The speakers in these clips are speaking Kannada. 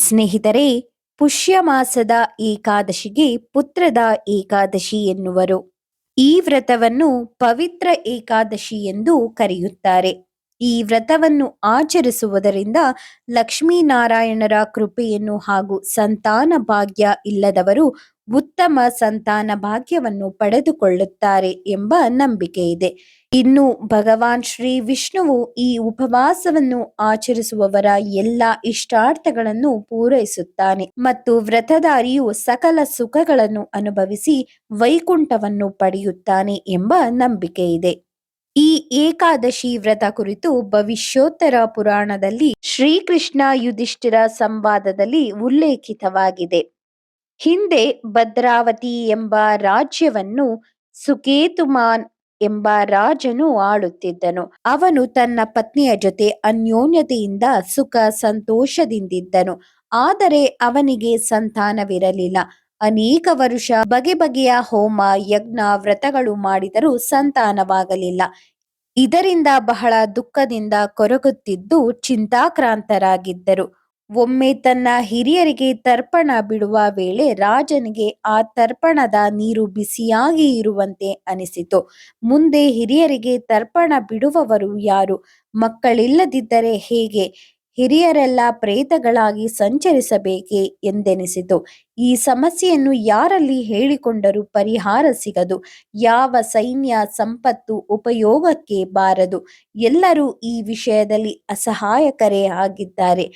ಸ್ನೇಹಿತರೆ, ಪುಷ್ಯ ಮಾಸದ ಏಕಾದಶಿಗೆ ಪುತ್ರದ ಏಕಾದಶಿ ಎನ್ನುವರು. ಈ ವ್ರತವನ್ನು ಪವಿತ್ರ ಏಕಾದಶಿ ಎಂದು ಕರೆಯುತ್ತಾರೆ. ಈ ವ್ರತವನ್ನು ಆಚರಿಸುವುದರಿಂದ ಲಕ್ಷ್ಮೀನಾರಾಯಣರ ಕೃಪೆಯನ್ನು ಹಾಗೂ ಸಂತಾನ ಭಾಗ್ಯ ಇಲ್ಲದವರು ಉತ್ತಮ ಸಂತಾನ ಭಾಗ್ಯವನ್ನು ಪಡೆದುಕೊಳ್ಳುತ್ತಾರೆ ಎಂಬ ನಂಬಿಕೆ ಇದೆ. ಇನ್ನು ಭಗವಾನ್ ಶ್ರೀ ವಿಷ್ಣುವು ಈ ಉಪವಾಸವನ್ನು ಆಚರಿಸುವವರ ಎಲ್ಲ ಇಷ್ಟಾರ್ಥಗಳನ್ನು ಪೂರೈಸುತ್ತಾನೆ ಮತ್ತು ವ್ರತಧಾರಿಯು ಸಕಲ ಸುಖಗಳನ್ನು ಅನುಭವಿಸಿ ವೈಕುಂಠವನ್ನು ಪಡೆಯುತ್ತಾನೆ ಎಂಬ ನಂಬಿಕೆ ಇದೆ. ಈ ಏಕಾದಶಿ ವ್ರತ ಕುರಿತು ಭವಿಷ್ಯೋತ್ತರ ಪುರಾಣದಲ್ಲಿ ಶ್ರೀಕೃಷ್ಣ ಯುಧಿಷ್ಠಿರ ಸಂವಾದದಲ್ಲಿ ಉಲ್ಲೇಖಿತವಾಗಿದೆ. ಹಿಂದೆ ಭದ್ರಾವತಿ ಎಂಬ ರಾಜ್ಯವನ್ನು ಸುಕೇತುಮಾನ್ ಎಂಬ ರಾಜನು ಆಳುತ್ತಿದ್ದನು. ಅವನು ತನ್ನ ಪತ್ನಿಯ ಜೊತೆ ಅನ್ಯೋನ್ಯತೆಯಿಂದ ಸುಖ ಸಂತೋಷದಿಂದಿದ್ದನು. ಆದರೆ ಅವನಿಗೆ ಸಂತಾನವಿರಲಿಲ್ಲ. ಅನೇಕ ವರುಷ ಬಗೆ ಬಗೆಯ ಹೋಮ ಯಜ್ಞ ವ್ರತಗಳು ಮಾಡಿದರೂ ಸಂತಾನವಾಗಲಿಲ್ಲ. ಇದರಿಂದ ಬಹಳ ದುಃಖದಿಂದ ಕೊರಗುತ್ತಿದ್ದು ಚಿಂತಾಕ್ರಾಂತರಾಗಿದ್ದರು. ಒಮ್ಮೆ ತನ್ನ ಹಿರಿಯರಿಗೆ ತರ್ಪಣ ಬಿಡುವ ವೇಳೆ ರಾಜನಿಗೆ ಆ ತರ್ಪಣದ ನೀರು ಬಿಸಿಯಾಗಿ ಇರುವಂತೆ ಅನಿಸಿತು. ಮುಂದೆ ಹಿರಿಯರಿಗೆ ತರ್ಪಣ ಬಿಡುವವರು ಯಾರು? ಮಕ್ಕಳಿಲ್ಲದಿದ್ದರೆ ಹೇಗೆ? ಹಿರಿಯರೆಲ್ಲ ಪ್ರೇತಗಳಾಗಿ ಸಂಚರಿಸಬೇಕೆ ಎಂದೆನಿಸಿತು. ಈ ಸಮಸ್ಯೆಯನ್ನು ಯಾರಲ್ಲಿ ಹೇಳಿಕೊಂಡರೂ ಪರಿಹಾರ ಸಿಗದು. ಯಾವ ಸೈನ್ಯ ಸಂಪತ್ತು ಉಪಯೋಗಕ್ಕೆ ಬಾರದು. ಎಲ್ಲರೂ ಈ ವಿಷಯದಲ್ಲಿ ಅಸಹಾಯಕರೇ ಆಗಿದ್ದಾರೆ.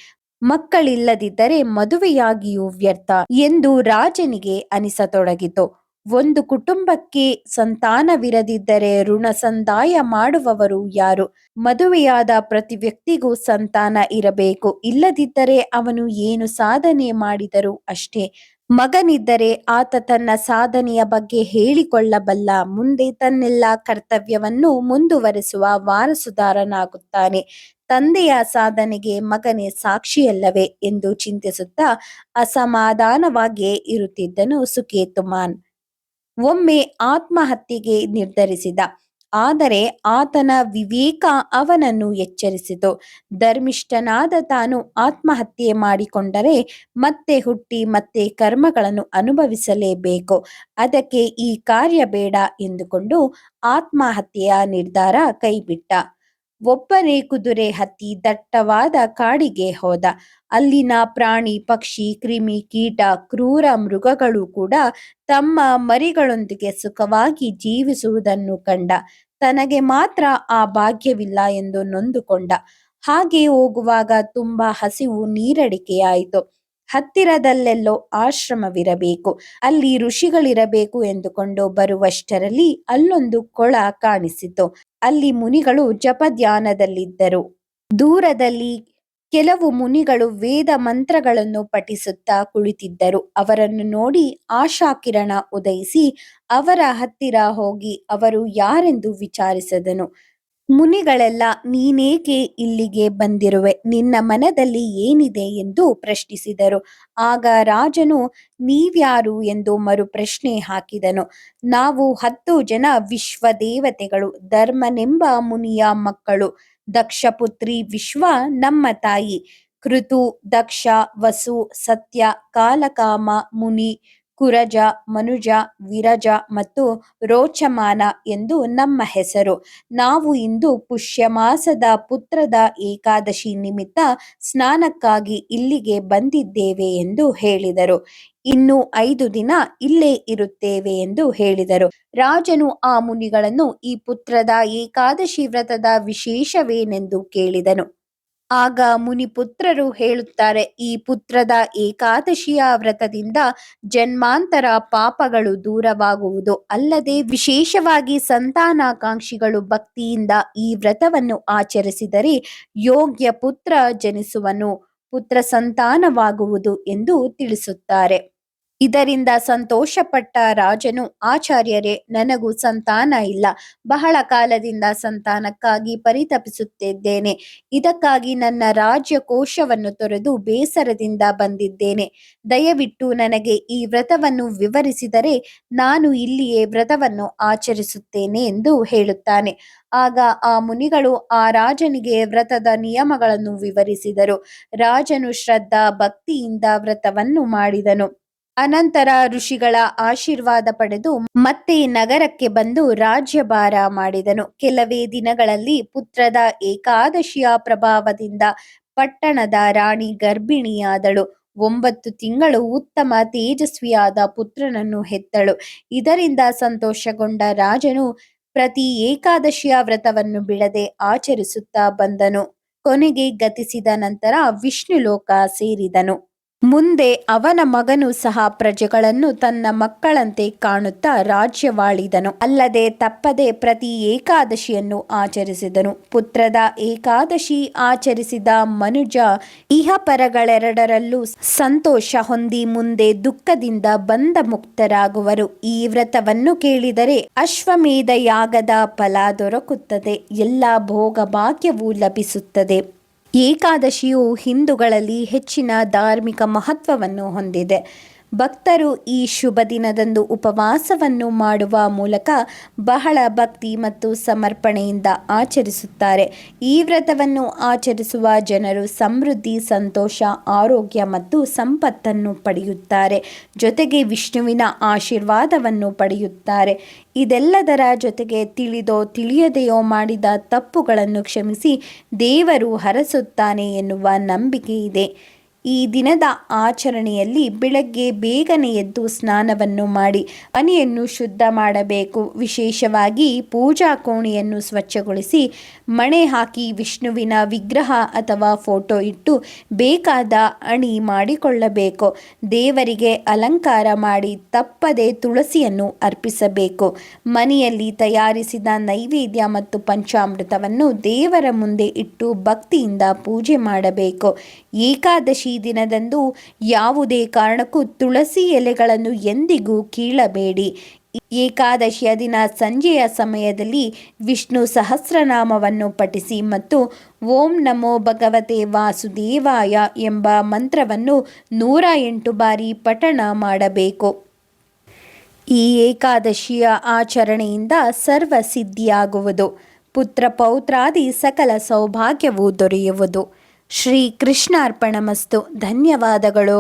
ಮಕ್ಕಳಿಲ್ಲದಿದ್ದರೆ ಮದುವೆಯಾಗಿಯೂ ವ್ಯರ್ಥ ಎಂದು ರಾಜನಿಗೆ ಅನಿಸತೊಡಗಿತು. ಒಂದು ಕುಟುಂಬಕ್ಕೆ ಸಂತಾನವಿರದಿದ್ದರೆ ಋಣ ಸಂದಾಯ ಮಾಡುವವರು ಯಾರು? ಮದುವೆಯಾದ ಪ್ರತಿ ವ್ಯಕ್ತಿಗೂ ಸಂತಾನ ಇರಬೇಕು. ಇಲ್ಲದಿದ್ದರೆ ಅವನು ಏನು ಸಾಧನೆ ಮಾಡಿದರೂ ಅಷ್ಟೇ. ಮಗನಿದ್ದರೆ ಆತ ತನ್ನ ಸಾಧನೆಯ ಬಗ್ಗೆ ಹೇಳಿಕೊಳ್ಳಬಲ್ಲ. ಮುಂದೆ ತನ್ನೆಲ್ಲ ಕರ್ತವ್ಯವನ್ನು ಮುಂದುವರೆಸುವ ವಾರಸುದಾರನಾಗುತ್ತಾನೆ. ತಂದೆಯ ಸಾಧನೆಗೆ ಮಗನೇ ಸಾಕ್ಷಿಯಲ್ಲವೇ ಎಂದು ಚಿಂತಿಸುತ್ತಾ ಅಸಮಾಧಾನವಾಗಿಯೇ ಇರುತ್ತಿದ್ದನು ಸುಕೇತುಮಾನ್. ಒಮ್ಮೆ ಆತ್ಮಹತ್ಯೆಗೆ ನಿರ್ಧರಿಸಿದ. ಆದರೆ ಆತನ ವಿವೇಕ ಅವನನ್ನು ಎಚ್ಚರಿಸಿತು. ಧರ್ಮಿಷ್ಠನಾದ ತಾನು ಆತ್ಮಹತ್ಯೆ ಮಾಡಿಕೊಂಡರೆ ಮತ್ತೆ ಹುಟ್ಟಿ ಮತ್ತೆ ಕರ್ಮಗಳನ್ನು ಅನುಭವಿಸಲೇಬೇಕು. ಅದಕ್ಕೆ ಈ ಕಾರ್ಯ ಬೇಡ ಎಂದುಕೊಂಡು ಆತ್ಮಹತ್ಯೆಯ ನಿರ್ಧಾರ ಕೈಬಿಟ್ಟ. ಒಬ್ಬನೇ ಕುದುರೆ ಹತ್ತಿ ದಟ್ಟವಾದ ಕಾಡಿಗೆ ಹೋದ. ಅಲ್ಲಿನ ಪ್ರಾಣಿ ಪಕ್ಷಿ ಕ್ರಿಮಿ ಕೀಟ ಕ್ರೂರ ಮೃಗಗಳು ಕೂಡ ತಮ್ಮ ಮರಿಗಳೊಂದಿಗೆ ಸುಖವಾಗಿ ಜೀವಿಸುವುದನ್ನು ಕಂಡ. ತನಗೆ ಮಾತ್ರ ಆ ಭಾಗ್ಯವಿಲ್ಲ ಎಂದು ನೊಂದುಕೊಂಡ. ಹಾಗೆ ಹೋಗುವಾಗ ತುಂಬಾ ಹಸಿವು ನೀರಡಿಕೆಯಾಯಿತು. ಹತ್ತಿರದಲ್ಲೆಲ್ಲೋ ಆಶ್ರಮವಿರಬೇಕು, ಅಲ್ಲಿ ಋಷಿಗಳಿರಬೇಕು ಎಂದುಕೊಂಡು ಬರುವಷ್ಟರಲ್ಲಿ ಅಲ್ಲೊಂದು ಕೊಳ ಕಾಣಿಸಿತು. ಅಲ್ಲಿ ಮುನಿಗಳು ಜಪಧ್ಯಾನದಲ್ಲಿದ್ದರು. ದೂರದಲ್ಲಿ ಕೆಲವು ಮುನಿಗಳು ವೇದ ಮಂತ್ರಗಳನ್ನು ಪಠಿಸುತ್ತಾ ಕುಳಿತಿದ್ದರು. ಅವರನ್ನು ನೋಡಿ ಆಶಾಕಿರಣ ಉದಯಿಸಿ ಅವರ ಹತ್ತಿರ ಹೋಗಿ ಅವರು ಯಾರೆಂದು ವಿಚಾರಿಸಿದನು. ಮುನಿಗಳೆಲ್ಲ ನೀನೇಕೆ ಇಲ್ಲಿಗೆ ಬಂದಿರುವೆ? ನಿನ್ನ ಮನದಲ್ಲಿ ಏನಿದೆ ಎಂದು ಪ್ರಶ್ನಿಸಿದರು. ಆಗ ರಾಜನು ನೀವ್ಯಾರು ಎಂದು ಮರು ಪ್ರಶ್ನೆ ಹಾಕಿದನು. ನಾವು 10 ಜನ ವಿಶ್ವದೇವತೆಗಳು, ಧರ್ಮನೆಂಬ ಮುನಿಯ ಮಕ್ಕಳು. ದಕ್ಷಪುತ್ರಿ ವಿಶ್ವ ನಮ್ಮ ತಾಯಿ. ಕೃತು, ದಕ್ಷ, ವಸು, ಸತ್ಯ, ಕಾಲಕಾಮ, ಮುನಿ, ಕುರಜ, ಮನುಜ, ವಿರಜ ಮತ್ತು ರೋಚಮಾನ ಎಂದು ನಮ್ಮ ಹೆಸರು. ನಾವು ಇಂದು ಪುಷ್ಯ ಮಾಸದ ಪುತ್ರದ ಏಕಾದಶಿ ನಿಮಿತ್ತ ಸ್ನಾನಕ್ಕಾಗಿ ಇಲ್ಲಿಗೆ ಬಂದಿದ್ದೇವೆ ಎಂದು ಹೇಳಿದರು. ಇನ್ನು 5 ದಿನ ಇಲ್ಲೇ ಇರುತ್ತೇವೆ ಎಂದು ಹೇಳಿದರು. ರಾಜನು ಆ ಮುನಿಗಳನ್ನು ಈ ಪುತ್ರದ ಏಕಾದಶಿ ವ್ರತದ ವಿಶೇಷವೇನೆಂದು ಕೇಳಿದನು. ಆಗ ಮುನಿಪುತ್ರರು ಹೇಳುತ್ತಾರೆ, ಈ ಪುತ್ರದ ಏಕಾದಶಿಯ ವ್ರತದಿಂದ ಜನ್ಮಾಂತರ ಪಾಪಗಳು ದೂರವಾಗುವುದು ಅಲ್ಲದೆ ವಿಶೇಷವಾಗಿ ಸಂತಾನಾಕಾಂಕ್ಷಿಗಳು ಭಕ್ತಿಯಿಂದ ಈ ವ್ರತವನ್ನು ಆಚರಿಸಿದರೆ ಯೋಗ್ಯ ಪುತ್ರ ಜನಿಸುವನು, ಪುತ್ರ ಸಂತಾನವಾಗುವುದು ಎಂದು ತಿಳಿಸುತ್ತಾರೆ. ಇದರಿಂದ ಸಂತೋಷಪಟ್ಟ ರಾಜನು, ಆಚಾರ್ಯರೇ, ನನಗೂ ಸಂತಾನ ಇಲ್ಲ. ಬಹಳ ಕಾಲದಿಂದ ಸಂತಾನಕ್ಕಾಗಿ ಪರಿತಪಿಸುತ್ತಿದ್ದೇನೆ. ಇದಕ್ಕಾಗಿ ನನ್ನ ರಾಜ್ಯ ಕೋಶವನ್ನು ತೊರೆದು ಬೇಸರದಿಂದ ಬಂದಿದ್ದೇನೆ. ದಯವಿಟ್ಟು ನನಗೆ ಈ ವ್ರತವನ್ನು ವಿವರಿಸಿದರೆ ನಾನು ಇಲ್ಲಿಯೇ ವ್ರತವನ್ನು ಆಚರಿಸುತ್ತೇನೆ ಎಂದು ಹೇಳುತ್ತಾನೆ. ಆಗ ಆ ಮುನಿಗಳು ಆ ರಾಜನಿಗೆ ವ್ರತದ ನಿಯಮಗಳನ್ನು ವಿವರಿಸಿದರು. ರಾಜನು ಶ್ರದ್ಧಾ ಭಕ್ತಿಯಿಂದ ವ್ರತವನ್ನು ಮಾಡಿದನು. ಅನಂತರ ಋಷಿಗಳ ಆಶೀರ್ವಾದ ಪಡೆದು ಮತ್ತೆ ನಗರಕ್ಕೆ ಬಂದು ರಾಜ್ಯಭಾರ ಮಾಡಿದನು. ಕೆಲವೇ ದಿನಗಳಲ್ಲಿ ಪುತ್ರದ ಏಕಾದಶಿಯ ಪ್ರಭಾವದಿಂದ ಪಟ್ಟಣದ ರಾಣಿ ಗರ್ಭಿಣಿಯಾದಳು. 9 ತಿಂಗಳು ಉತ್ತಮ ತೇಜಸ್ವಿಯಾದ ಪುತ್ರನನ್ನು ಹೆತ್ತಳು. ಇದರಿಂದ ಸಂತೋಷಗೊಂಡ ರಾಜನು ಪ್ರತಿ ಏಕಾದಶಿಯ ವ್ರತವನ್ನು ಬಿಡದೆ ಆಚರಿಸುತ್ತಾ ಬಂದನು. ಕೊನೆಗೆ ಗತಿಸಿದ ನಂತರ ವಿಷ್ಣು ಲೋಕ ಸೇರಿದನು. ಮುಂದೆ ಅವನ ಮಗನು ಸಹ ಪ್ರಜೆಗಳನ್ನು ತನ್ನ ಮಕ್ಕಳಂತೆ ಕಾಣುತ್ತಾ ರಾಜ್ಯವಾಳಿದನು. ಅಲ್ಲದೆ ತಪ್ಪದೆ ಪ್ರತಿ ಏಕಾದಶಿಯನ್ನು ಆಚರಿಸಿದನು. ಪುತ್ರದ ಏಕಾದಶಿ ಆಚರಿಸಿದ ಮನುಜ ಇಹಪರಗಳೆರಡರಲ್ಲೂ ಸಂತೋಷ ಹೊಂದಿ ಮುಂದೆ ದುಃಖದಿಂದ ಬಂಧ ಮುಕ್ತರಾಗುವರು. ಈ ವ್ರತವನ್ನು ಕೇಳಿದರೆ ಅಶ್ವಮೇಧ ಯಾಗದ ಫಲ ದೊರಕುತ್ತದೆ, ಎಲ್ಲ ಭೋಗಭಾಗ್ಯವೂ ಲಭಿಸುತ್ತದೆ. ಏಕಾದಶಿಯು ಹಿಂದೂಗಳಲ್ಲಿ ಹೆಚ್ಚಿನ ಧಾರ್ಮಿಕ ಮಹತ್ವವನ್ನು ಹೊಂದಿದೆ. ಭಕ್ತರು ಈ ಶುಭ ದಿನದಂದು ಉಪವಾಸವನ್ನು ಮಾಡುವ ಮೂಲಕ ಬಹಳ ಭಕ್ತಿ ಮತ್ತು ಸಮರ್ಪಣೆಯಿಂದ ಆಚರಿಸುತ್ತಾರೆ. ಈ ವ್ರತವನ್ನು ಆಚರಿಸುವ ಜನರು ಸಮೃದ್ಧಿ, ಸಂತೋಷ, ಆರೋಗ್ಯ ಮತ್ತು ಸಂಪತ್ತನ್ನು ಪಡೆಯುತ್ತಾರೆ. ಜೊತೆಗೆ ವಿಷ್ಣುವಿನ ಆಶೀರ್ವಾದವನ್ನು ಪಡೆಯುತ್ತಾರೆ. ಇದೆಲ್ಲದರ ಜೊತೆಗೆ ತಿಳಿದೋ ತಿಳಿಯದೆಯೋ ಮಾಡಿದ ತಪ್ಪುಗಳನ್ನು ಕ್ಷಮಿಸಿ ದೇವರು ಹರಸುತ್ತಾನೆ ಎನ್ನುವ ನಂಬಿಕೆ ಇದೆ. ಈ ದಿನದ ಆಚರಣೆಯಲ್ಲಿ ಬೆಳಗ್ಗೆ ಬೇಗನೆ ಎದ್ದು ಸ್ನಾನವನ್ನು ಮಾಡಿ ಮನೆಯನ್ನು ಶುದ್ಧ ಮಾಡಬೇಕು. ವಿಶೇಷವಾಗಿ ಪೂಜಾ ಕೋಣೆಯನ್ನು ಸ್ವಚ್ಛಗೊಳಿಸಿ ಮಣೆ ಹಾಕಿ ವಿಷ್ಣುವಿನ ವಿಗ್ರಹ ಅಥವಾ ಫೋಟೋ ಇಟ್ಟು ಬೇಕಾದ ಅಣಿ ಮಾಡಿಕೊಳ್ಳಬೇಕು. ದೇವರಿಗೆ ಅಲಂಕಾರ ಮಾಡಿ ತಪ್ಪದೆ ತುಳಸಿಯನ್ನು ಅರ್ಪಿಸಬೇಕು. ಮನೆಯಲ್ಲಿ ತಯಾರಿಸಿದ ನೈವೇದ್ಯ ಮತ್ತು ಪಂಚಾಮೃತವನ್ನು ದೇವರ ಮುಂದೆ ಇಟ್ಟು ಭಕ್ತಿಯಿಂದ ಪೂಜೆ ಮಾಡಬೇಕು. ಏಕಾದಶಿ ದಿನದಂದು ಯಾವುದೇ ಕಾರಣಕ್ಕೂ ತುಳಸಿ ಎಲೆಗಳನ್ನು ಎಂದಿಗೂ ಕೀಳಬೇಡಿ. ಏಕಾದಶಿಯ ದಿನ ಸಂಜೆಯ ಸಮಯದಲ್ಲಿ ವಿಷ್ಣು ಸಹಸ್ರನಾಮವನ್ನು ಪಠಿಸಿ ಮತ್ತು ಓಂ ನಮೋ ಭಗವತೆ ವಾಸುದೇವಾಯ ಎಂಬ ಮಂತ್ರವನ್ನು 108 ಬಾರಿ ಪಠಣ ಮಾಡಬೇಕು. ಈ ಏಕಾದಶಿಯ ಆಚರಣೆಯಿಂದ ಸರ್ವ ಸಿದ್ಧಿಯಾಗುವುದು. ಪುತ್ರ ಪೌತ್ರಾದಿ ಸಕಲ ಸೌಭಾಗ್ಯವೂ ದೊರೆಯುವುದು. ಶ್ರೀ ಕೃಷ್ಣಾರ್ಪಣಮಸ್ತು. ಧನ್ಯವಾದಗಳು.